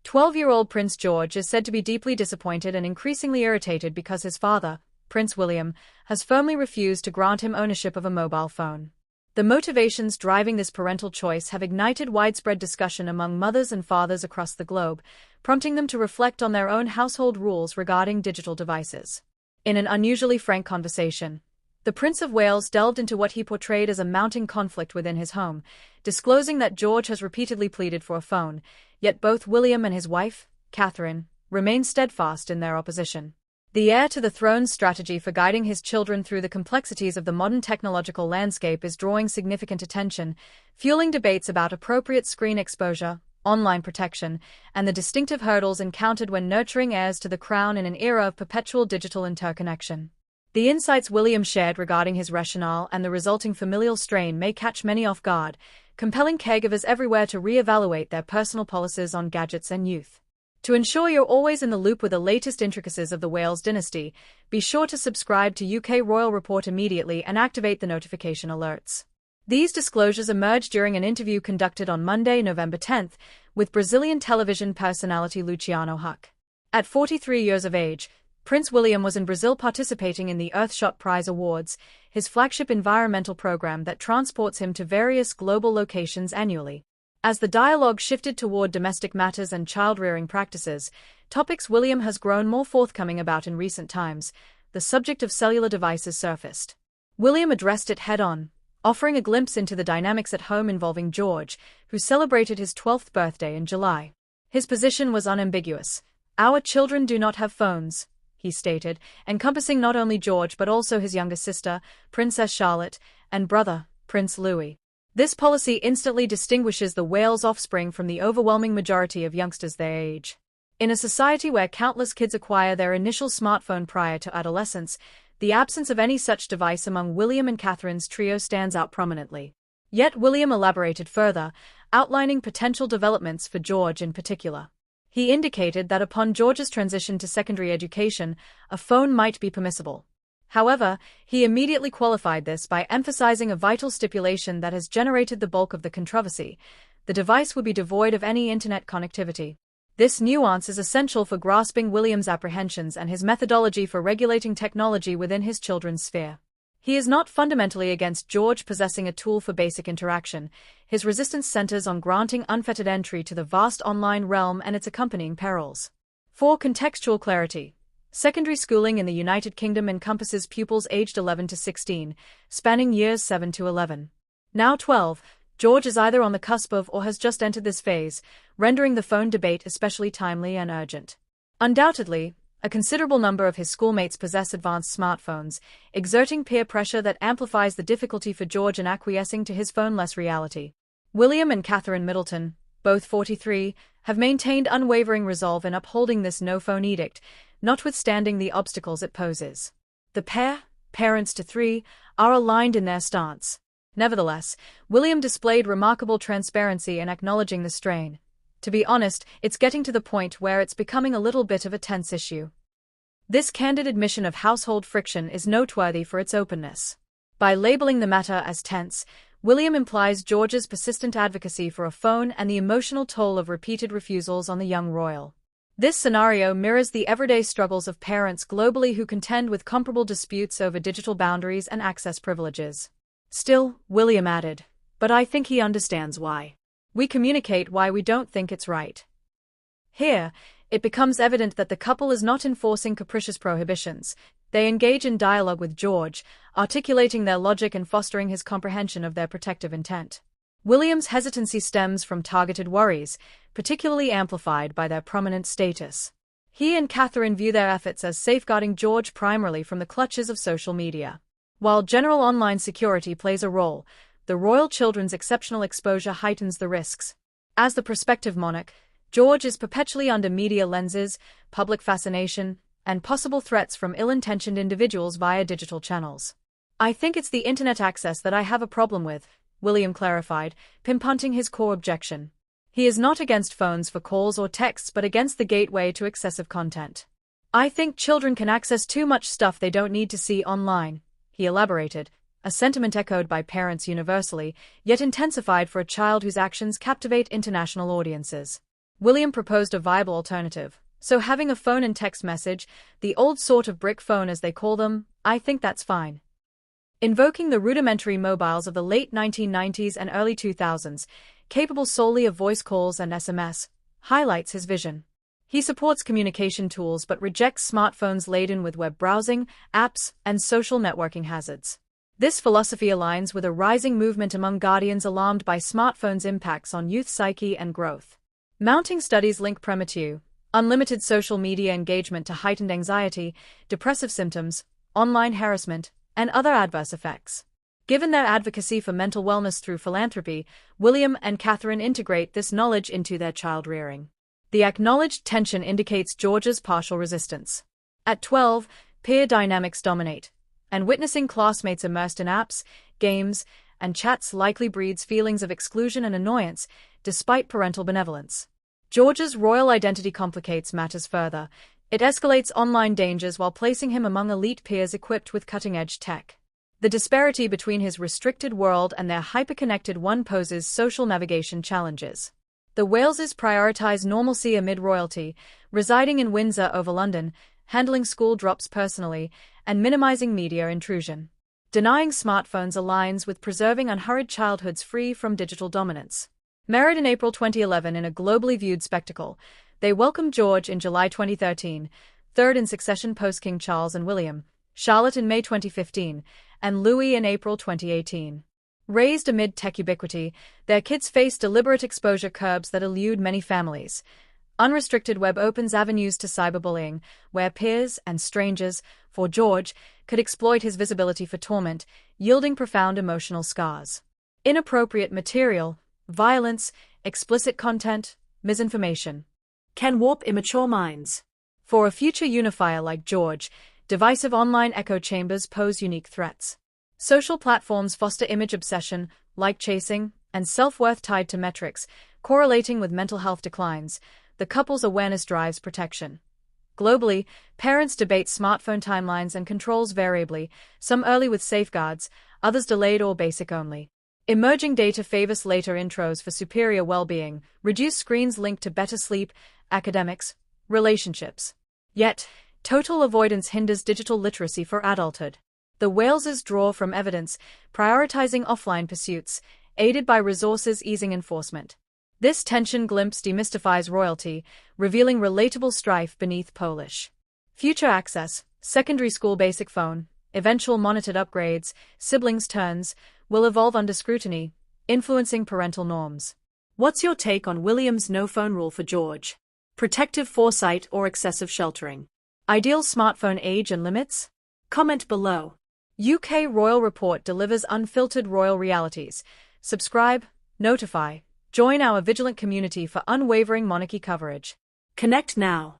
12-year-old Prince George is said to be deeply disappointed and increasingly irritated because his father, Prince William, has firmly refused to grant him ownership of a mobile phone. The motivations driving this parental choice have ignited widespread discussion among mothers and fathers across the globe, prompting them to reflect on their own household rules regarding digital devices. In an unusually frank conversation, the Prince of Wales delved into what he portrayed as a mounting conflict within his home, disclosing that George has repeatedly pleaded for a phone, yet both William and his wife, Catherine, remain steadfast in their opposition. The heir to the throne's strategy for guiding his children through the complexities of the modern technological landscape is drawing significant attention, fueling debates about appropriate screen exposure, online protection, and the distinctive hurdles encountered when nurturing heirs to the crown in an era of perpetual digital interconnection. The insights William shared regarding his rationale and the resulting familial strain may catch many off guard, compelling caregivers everywhere to re-evaluate their personal policies on gadgets and youth. To ensure you're always in the loop with the latest intricacies of the Wales dynasty, be sure to subscribe to UK Royal Report immediately and activate the notification alerts. These disclosures emerged during an interview conducted on Monday, November 10th, with Brazilian television personality Luciano Huck. At 43 years of age, Prince William was in Brazil participating in the Earthshot Prize Awards, his flagship environmental program that transports him to various global locations annually. As the dialogue shifted toward domestic matters and child-rearing practices, topics William has grown more forthcoming about in recent times, the subject of cellular devices surfaced. William addressed it head-on, offering a glimpse into the dynamics at home involving George, who celebrated his 12th birthday in July. His position was unambiguous. "Our children do not have phones," he stated, encompassing not only George but also his younger sister, Princess Charlotte, and brother, Prince Louis. This policy instantly distinguishes the Wales offspring from the overwhelming majority of youngsters their age. In a society where countless kids acquire their initial smartphone prior to adolescence, the absence of any such device among William and Catherine's trio stands out prominently. Yet William elaborated further, outlining potential developments for George in particular. He indicated that upon George's transition to secondary education, a phone might be permissible. However, he immediately qualified this by emphasizing a vital stipulation that has generated the bulk of the controversy: the device would be devoid of any internet connectivity. This nuance is essential for grasping William's apprehensions and his methodology for regulating technology within his children's sphere. He is not fundamentally against George possessing a tool for basic interaction. His resistance centers on granting unfettered entry to the vast online realm and its accompanying perils. For contextual clarity, secondary schooling in the United Kingdom encompasses pupils aged 11 to 16, spanning years 7 to 11. Now 12, George is either on the cusp of or has just entered this phase, rendering the phone debate especially timely and urgent. Undoubtedly, a considerable number of his schoolmates possess advanced smartphones, exerting peer pressure that amplifies the difficulty for George in acquiescing to his phone-less reality. William and Catherine Middleton, both 43, have maintained unwavering resolve in upholding this no-phone edict, notwithstanding the obstacles it poses. The pair, parents to 3, are aligned in their stance. Nevertheless, William displayed remarkable transparency in acknowledging the strain. To be honest, it's getting to the point where it's becoming a little bit of a tense issue. This candid admission of household friction is noteworthy for its openness. By labeling the matter as tense, William implies George's persistent advocacy for a phone and the emotional toll of repeated refusals on the young royal. This scenario mirrors the everyday struggles of parents globally who contend with comparable disputes over digital boundaries and access privileges. Still, William added, "But I think he understands why. We communicate why we don't think it's right." Here, it becomes evident that the couple is not enforcing capricious prohibitions. They engage in dialogue with George, articulating their logic and fostering his comprehension of their protective intent. William's hesitancy stems from targeted worries, particularly amplified by their prominent status. He and Catherine view their efforts as safeguarding George primarily from the clutches of social media. While general online security plays a role, the royal children's exceptional exposure heightens the risks. As the prospective monarch, George is perpetually under media lenses, public fascination, and possible threats from ill-intentioned individuals via digital channels. "I think it's the internet access that I have a problem with," William clarified, pinpointing his core objection. He is not against phones for calls or texts but against the gateway to excessive content. "I think children can access too much stuff they don't need to see online," he elaborated, a sentiment echoed by parents universally, yet intensified for a child whose actions captivate international audiences. William proposed a viable alternative. So having a phone and text message, the old sort of brick phone as they call them, I think that's fine. Invoking the rudimentary mobiles of the late 1990s and early 2000s, capable solely of voice calls and SMS, highlights his vision. He supports communication tools but rejects smartphones laden with web browsing, apps, and social networking hazards. This philosophy aligns with a rising movement among guardians alarmed by smartphones' impacts on youth psyche and growth. Mounting studies link premature, unlimited social media engagement to heightened anxiety, depressive symptoms, online harassment, and other adverse effects. Given their advocacy for mental wellness through philanthropy, William and Catherine integrate this knowledge into their child rearing. The acknowledged tension indicates George's partial resistance. At 12, peer dynamics dominate, and witnessing classmates immersed in apps, games, and chats likely breeds feelings of exclusion and annoyance, despite parental benevolence. George's royal identity complicates matters further. It escalates online dangers while placing him among elite peers equipped with cutting-edge tech. The disparity between his restricted world and their hyper-connected one poses social navigation challenges. The Waleses prioritize normalcy amid royalty, residing in Windsor over London, handling school drops personally, and minimizing media intrusion. Denying smartphones aligns with preserving unhurried childhoods free from digital dominance. Married in April 2011 in a globally viewed spectacle, they welcomed George in July 2013, third in succession post King Charles and William, Charlotte in May 2015, and Louis in April 2018. Raised amid tech ubiquity, their kids face deliberate exposure curbs that elude many families. Unrestricted web opens avenues to cyberbullying, where peers and strangers, for George, could exploit his visibility for torment, yielding profound emotional scars. Inappropriate material, violence, explicit content, misinformation can warp immature minds. For a future unifier like George, divisive online echo chambers pose unique threats. Social platforms foster image obsession, like chasing, and self-worth tied to metrics, correlating with mental health declines. The couple's awareness drives protection. Globally, parents debate smartphone timelines and controls variably, some early with safeguards, others delayed or basic only. Emerging data favors later intros for superior well-being, reduced screens linked to better sleep, academics, relationships. Yet, total avoidance hinders digital literacy for adulthood. The Waleses draw from evidence, prioritizing offline pursuits, aided by resources easing enforcement. This tension glimpse demystifies royalty, revealing relatable strife beneath Polish. Future access, secondary school basic phone, eventual monitored upgrades, siblings' turns, will evolve under scrutiny, influencing parental norms. What's your take on William's no-phone rule for George? Protective foresight or excessive sheltering? Ideal smartphone age and limits? Comment below. UK Royal Report delivers unfiltered royal realities. Subscribe, notify, join our vigilant community for unwavering monarchy coverage. Connect now.